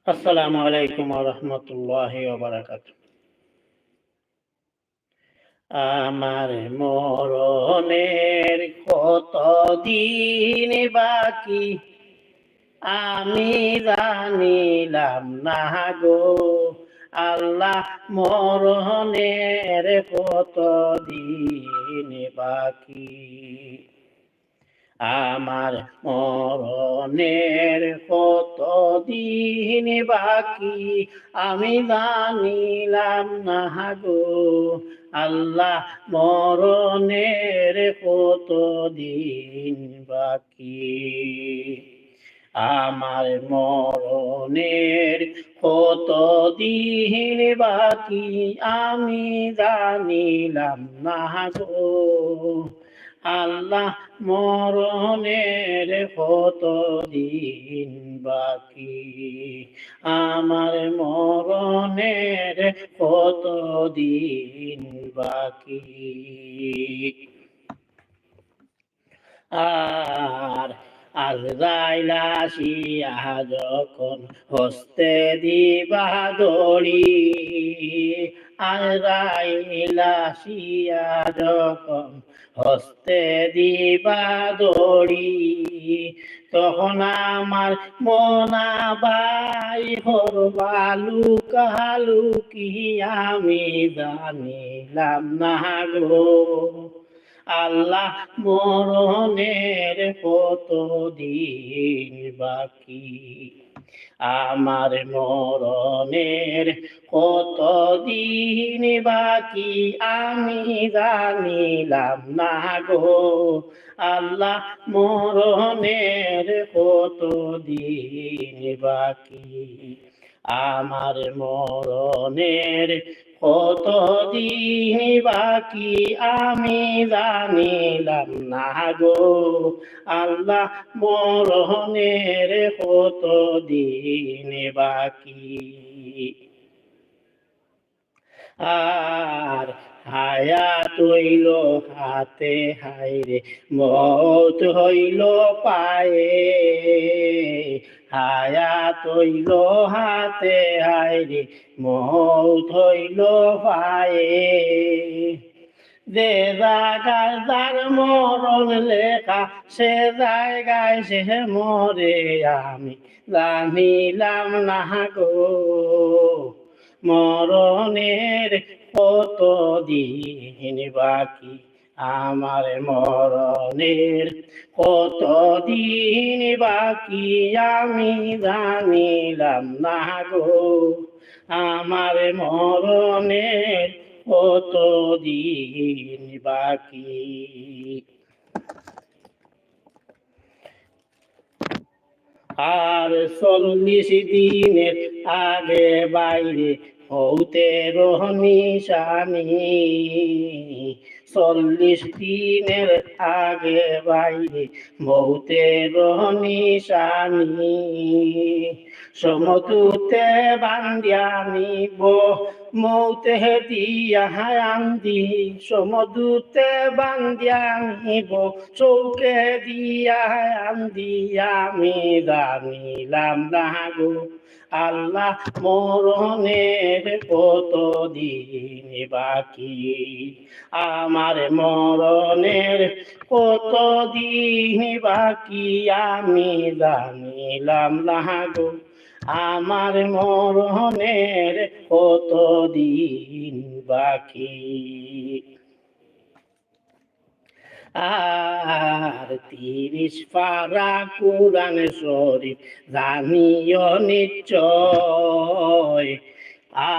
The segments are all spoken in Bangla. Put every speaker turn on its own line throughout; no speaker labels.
আসসালামু আলাইকুম ওয়া রাহমাতুল্লাহি ওয়া বারাকাতুহু। আমার মরণের কতদিন বাকি আমি জানিলাম না গো। আল্লাহ, মরণের কতদিন বাকি আমার মরণের কতদিন বাকি আমি জানিলাম না গো। আল্লাহ, মরণের কতদিন বাকি আমার মরণের কতদিন বাকি আমি জানিলাম না গো। আল্লাহ, মরণের কতদিন বাকি আমার মরণের কতদিন বাকি আর আজরাইল আসিয়া যখন হস্তে দিবা দড়ি আজরাইল আসিয়া যখন হস্তে দিবা দড়ি তখন আমার মনাবাই হরবা লুকালুকি আমি জানিলাম না গো। আল্লাহ, মরণের কতদিন বাকি আমার মরণের কতদিন বাকি আমি জানিলাম না গো। আল্লাহ, মরণের কতদিন বাকি আমার মরণের কতদিন বাকি আমি জানিলাম না গো। আল্লাহ, মরণের কতদিন বাকি আর হায়াত হইল হাতে হায়রে মৌত হইল পায়ে হায়াত হইল হাতে হায়রে মৌত হইল পায়ে যে জায়গায় যার মরণ লেখা সে জায়গায় সে মরে আমি জানিলাম না গো। মরণের কতদিন বাকি আমার মরণের কতদিন বাকি আমি জানিলাম না গো। আমার মরণের কতদিন বাকি আর 40 দিনের আগে বাইরে হইতে রহনিশানি 40 দিনের আগে বাইরে মৌতে রহনিশানি সমতুতে বান্দিয়া নিব মৌতে দিয়া আন্দি সমদূতে বান্দিয়া নিব চৌকে দিয়া আন্দি আমি জানিলাম না গো। আল্লাহ, মরণের কতদিন বাকি আমার মরণের কতদিন বাকি আমি জানিলাম না গো। আমার মরণের কতদিন বাকি আর 30 পারা কুরআন শরীফ জানিও নিশ্চয়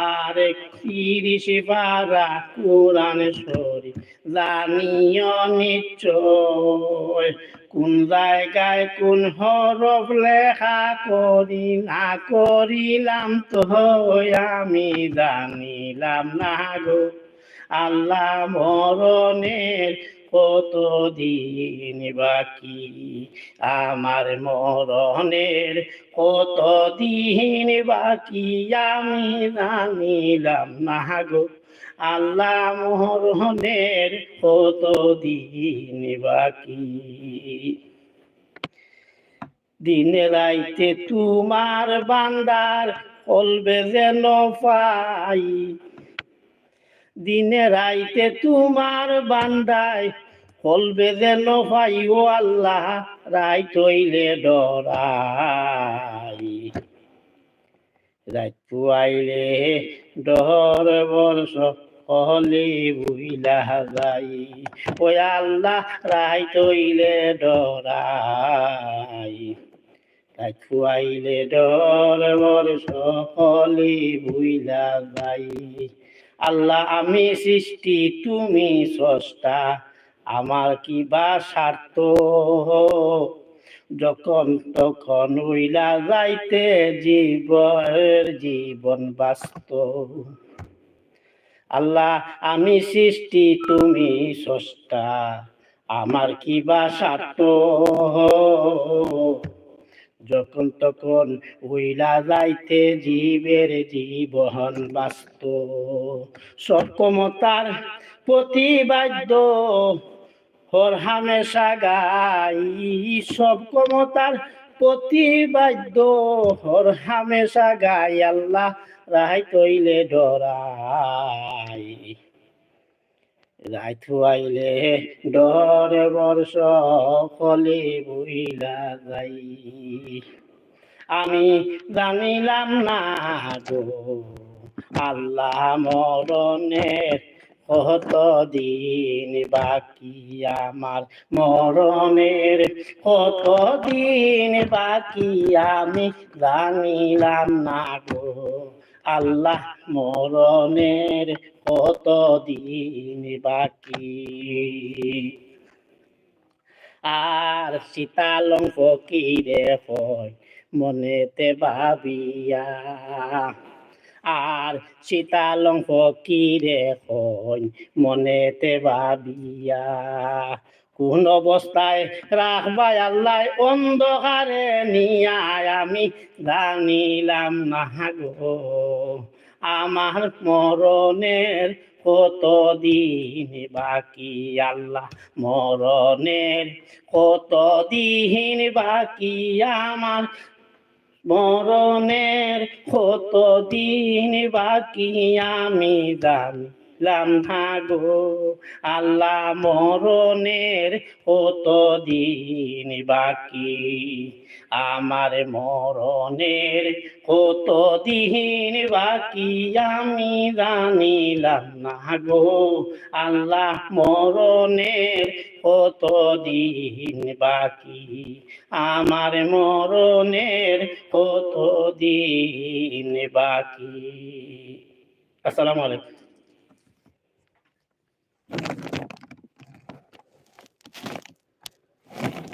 আর 30 পারা কুরআন শরীফ জানিও নিশ্চয় কোন জায়গায় কোন হরফ লেখা করি না করিলাম তো আমি জানিলাম না গো। আল্লাহ, মরণের কতদিন বাকি আমার মরণের কতদিন বাকি আমি জানিলাম না গো। আল্লাহ, মরণের কতদিন বাকি দিনে রাইতে তোমার বান্দার কলবে যেন পাই, দিনে রাইতে তোমার বান্দায় কলবে যেন পাই ও আল্লাহ, রাইত হইলে ডরাই, রাইত আইলে ডর বর্ষ হলে বুইলা যাই, ও আল্লাহ রাইত হইলে ডরাই, রাইত আইলে ডর বর্ষ হলে বুইলা যাই। আল্লাহ আমি সৃষ্টি তুমি স্রষ্টা, আমার কি বা স্বার্থ, যখন তখন উইলা যাইতে জীবন বাস্তব। আল্লাহ আমি সৃষ্টি তুমি স্রষ্টা, আমার কি বা স্বার্থ, যখন তখন উইলা যাইতে জীবন বাস্তব। সব ক্ষমতার প্রতিবাদ্য হর হামেশা গাই, সব ক্ষমতার প্রতিবাদ্য হর হামেশা গাই, আল্লাহ রাইত হইলে ডরাই, রাইত আইলে ডরে বর্ষ ফলে বইলা যাই। আমি জানিলাম না গো আল্লাহ মরণের কত দিন বাকি, আমার মরণের কত দিন বাকি, আমি জানিলাম না গো আল্লাহ মরণের কত দিন বাকি। আর শীতালং ফকিরে হয় মনেতে ভাবিয়া, আর শীতালং ফকিরে হয় মনেতে ভাবিয়া, কোন অবস্থায় রাখবাই আল্লাহ অন্ধকারে নিয়া, আমি জানিলাম না গো আমার মরণের কত দিন বাকি, আল্লাহ মরণের কত দিন বাকি, আমার মরণের কত দিন বাকি, আমি জানলাম না গো আল্লাহ মরণের কত দিন বাকি, আমার মরণের কত দিন বাকি, আমি জানিলাম না গো আল্লাহ মরণের কত দিন বাকি, আমার মরণের কত দিন বাকি। আসসালামু আলাইকুম।